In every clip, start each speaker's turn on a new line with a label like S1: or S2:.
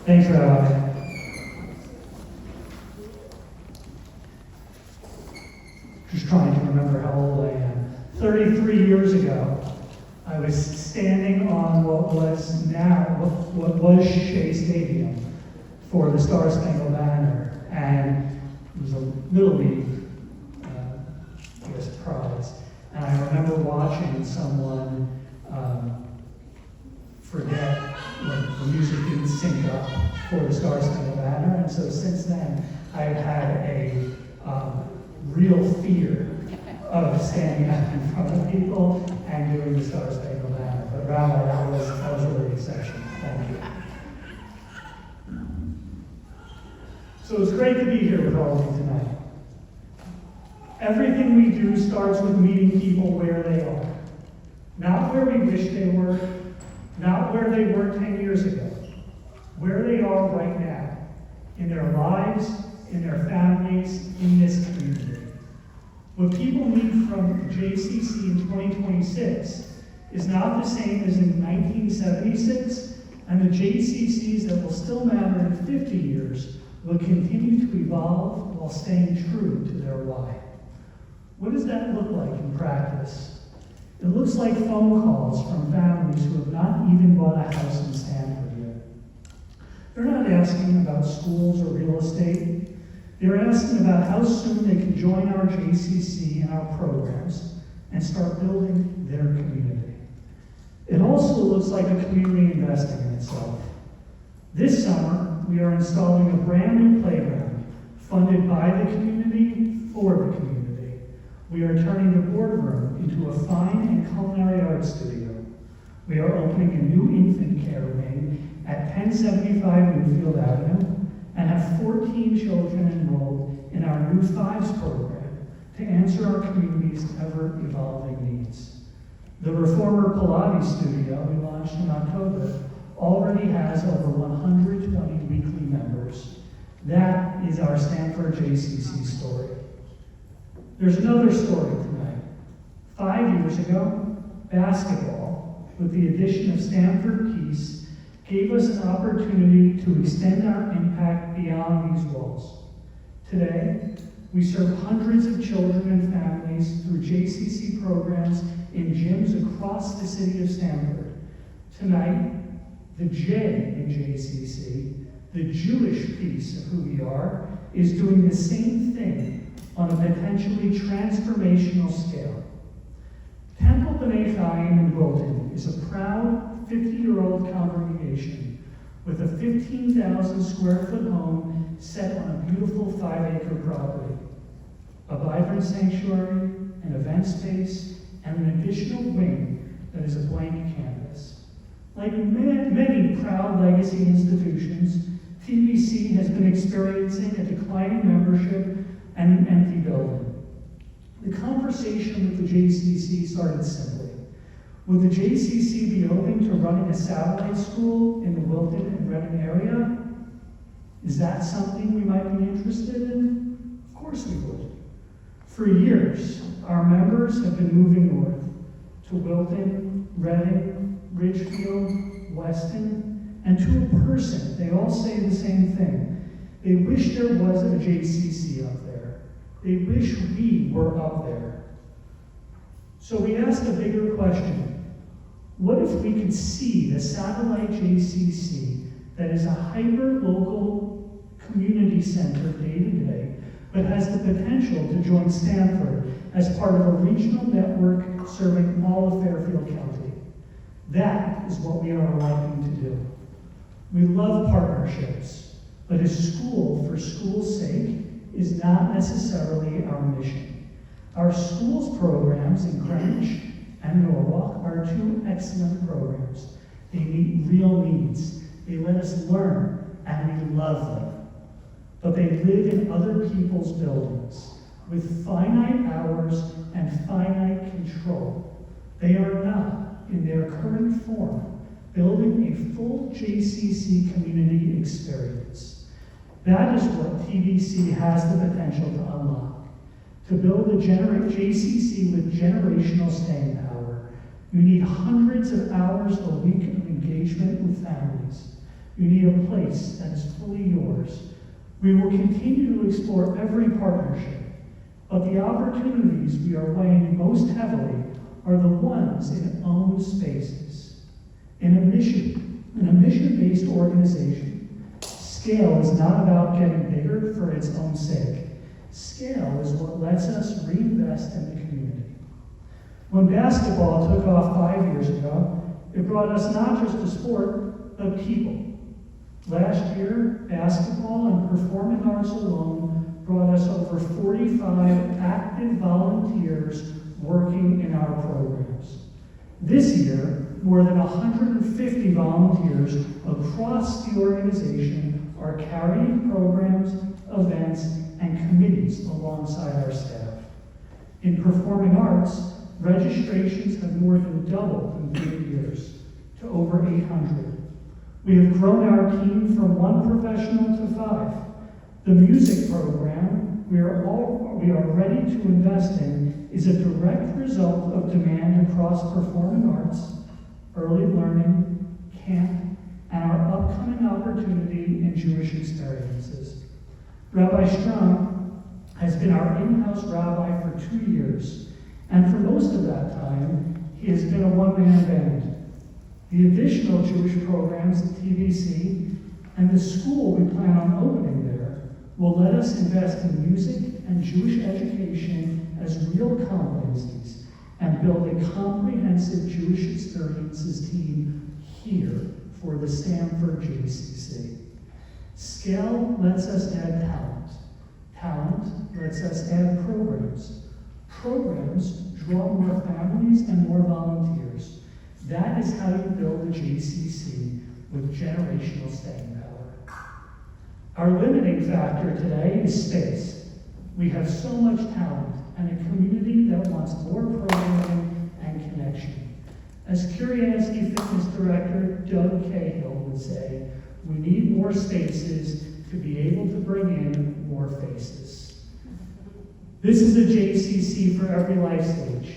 S1: Thanks, Rabbi. Just trying to remember how old I am. 33 years ago, I was standing on what was Shea Stadium for the Star Spangled Banner, and it was a Little League, prize. And I remember watching someone forget when the music didn't sync up for the Star Spangled Banner, and so since then I've had a real fear of standing up in front of people and doing the Star Spangled Banner. But Rabbi, that was really exceptional. Thank you. So it's great to be here with all of you tonight. Everything we do starts with meeting people where they are. Not where we wish they were, not where they were 10 years ago. Where they are right now, in their lives, in their families, in this community. What people need from JCC in 2026 is not the same as in 1976, and the JCCs that will still matter in 50 years will continue to evolve while staying true to their why. What does that look like in practice? It looks like phone calls from families who have not even bought a house in Stanford yet. They're not asking about schools or real estate. They're asking about how soon they can join our JCC and our programs and start building their community. It also looks like a community investing in itself. This summer, we are installing a brand new playground funded by the community for the community. We are turning the boardroom into a fine and culinary arts studio. We are opening a new infant care wing at 1075 Newfield Avenue and have 14 children enrolled in our new Fives program to answer our community's ever-evolving needs. The Reformer Pilates studio we launched in October already has over 120 weekly members. That is our Stanford JCC story. There's another story tonight. 5 years ago, basketball, with the addition of Stanford Peace, gave us an opportunity to extend our impact beyond these walls. Today, we serve hundreds of children and families through JCC programs in gyms across the city of Stanford. Tonight, the J in JCC, the Jewish piece of who we are, is doing the same thing on a potentially transformational scale. Temple B'nai Chaim in Wilton is a proud 50-year-old congregation with a 15,000 square foot home set on a beautiful 5-acre property, a vibrant sanctuary, an event space, and an additional wing that is a blank canvas. Like many proud legacy institutions, TBC has been experiencing a declining membership and an empty building. The conversation with the JCC started simply. Would the JCC be open to running a satellite school in the Wilton and Reading area? Is that something we might be interested in? Of course we would. For years, our members have been moving north to Wilton, Reading, Ridgefield, Weston, and to a person, they all say the same thing. They wish there was a JCC up there. They wish we were up there. So we asked a bigger question. What if we could see the satellite JCC that is a hyper-local community center day to day, but has the potential to join Stanford as part of a regional network serving all of Fairfield County? That is what we are electing to do. We love partnerships, but a school for school's sake is not necessarily our mission. Our schools programs in Greenwich and Norwalk are two excellent programs. They meet real needs. They let us learn, and we love them. But they live in other people's buildings with finite hours and finite control. They are not, in their current form, building a full JCC community experience. That is what TBC has the potential to unlock. To build a JCC with generational staying power, you need hundreds of hours a week of engagement with families. You need a place that is fully yours. We will continue to explore every partnership, but the opportunities we are weighing most heavily are the ones in owned spaces. In a mission-based organization, scale is not about getting bigger for its own sake. Scale is what lets us reinvest in the community. When basketball took off 5 years ago, it brought us not just a sport, but people. Last year, basketball and performing arts alone brought us over 45 active volunteers working in our programs. This year, more than 150 volunteers across the organization are carrying programs, events, and committees alongside our staff. In performing arts, registrations have more than doubled in 3 years to over 800. We have grown our team from 1 professional to 5. The music program we are ready to invest in is a direct result of demand across performing arts, early learning, camp, and our upcoming opportunity in Jewish experiences. Rabbi Strong has been our in-house rabbi for 2 years, and for most of that time, he has been a one-man band. The additional Jewish programs at TBC and the school we plan on opening there will let us invest in music and Jewish education as real competencies and build a comprehensive Jewish experiences team here for the Stanford JCC. Scale lets us add talent. Talent lets us add programs. Programs draw more families and more volunteers. That is how you build a JCC with generational staying power. Our limiting factor today is space. We have so much talent and a community that wants more programming and connection. As Curiosity Fitness Director Doug Cahill would say, we need more spaces to be able to bring in more faces. This is a JCC for every life stage.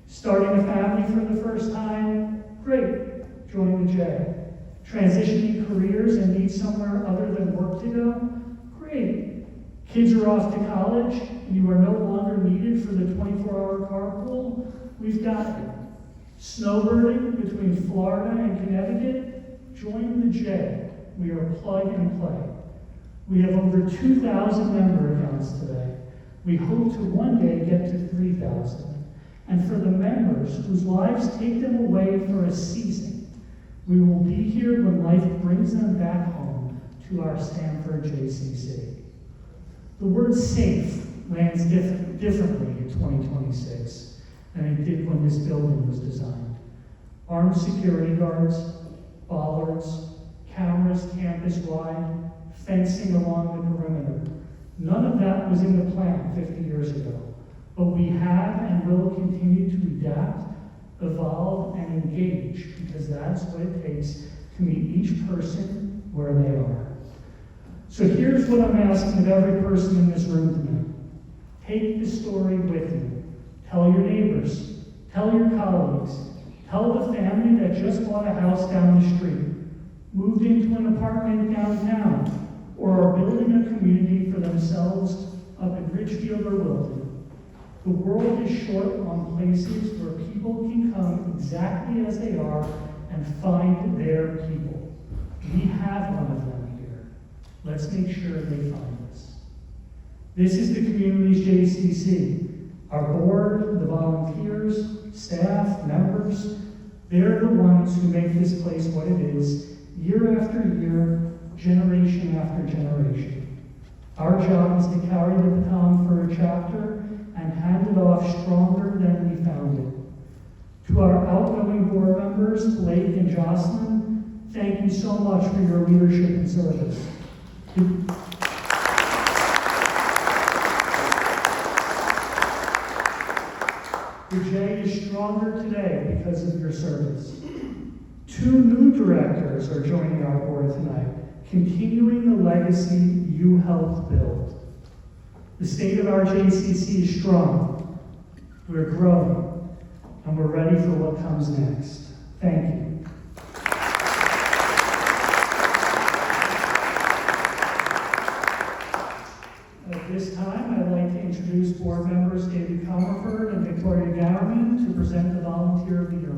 S1: Starting a family for the first time, great, join the J. Transitioning careers and need somewhere other than work to go, great. Kids are off to college and you are no longer needed for the 24-hour carpool, we've got you. Snowbirding between Florida and Connecticut, join the J. We are plug and play. We have over 2,000 member accounts today. We hope to one day get to 3,000. And for the members whose lives take them away for a season, we will be here when life brings them back home to our Stanford JCC. The word safe lands differently in 2026 than it did when this building was designed. Armed security guards, bollards, cameras campus-wide, fencing along the perimeter. None of that was in the plan 50 years ago. But we have and will continue to adapt, evolve, and engage because that's what it takes to meet each person where they are. So here's what I'm asking of every person in this room tonight. Take the story with you. Tell your neighbors. Tell your colleagues. Tell the family that just bought a house down the street, moved into an apartment downtown, or are building a community for themselves up in Richfield or Wilton. The world is short on places where people can come exactly as they are and find their people. We have one of them here. Let's make sure they find us. This is the community's JCC. Our board, the volunteers, staff, members, they're the ones who make this place what it is, year after year, generation after generation. Our job is to carry the baton for a chapter and hand it off stronger than we found it. To our outgoing board members, Blake and Jocelyn, thank you so much for your leadership and service. The J is stronger today because of your service. 2 new directors are joining our board tonight, continuing the legacy you helped build. The state of our JCC is strong. We're growing, and we're ready for what comes next. Thank you. introduce board members David Comerford and Victoria Gowerman to present the Volunteer of the Year Award.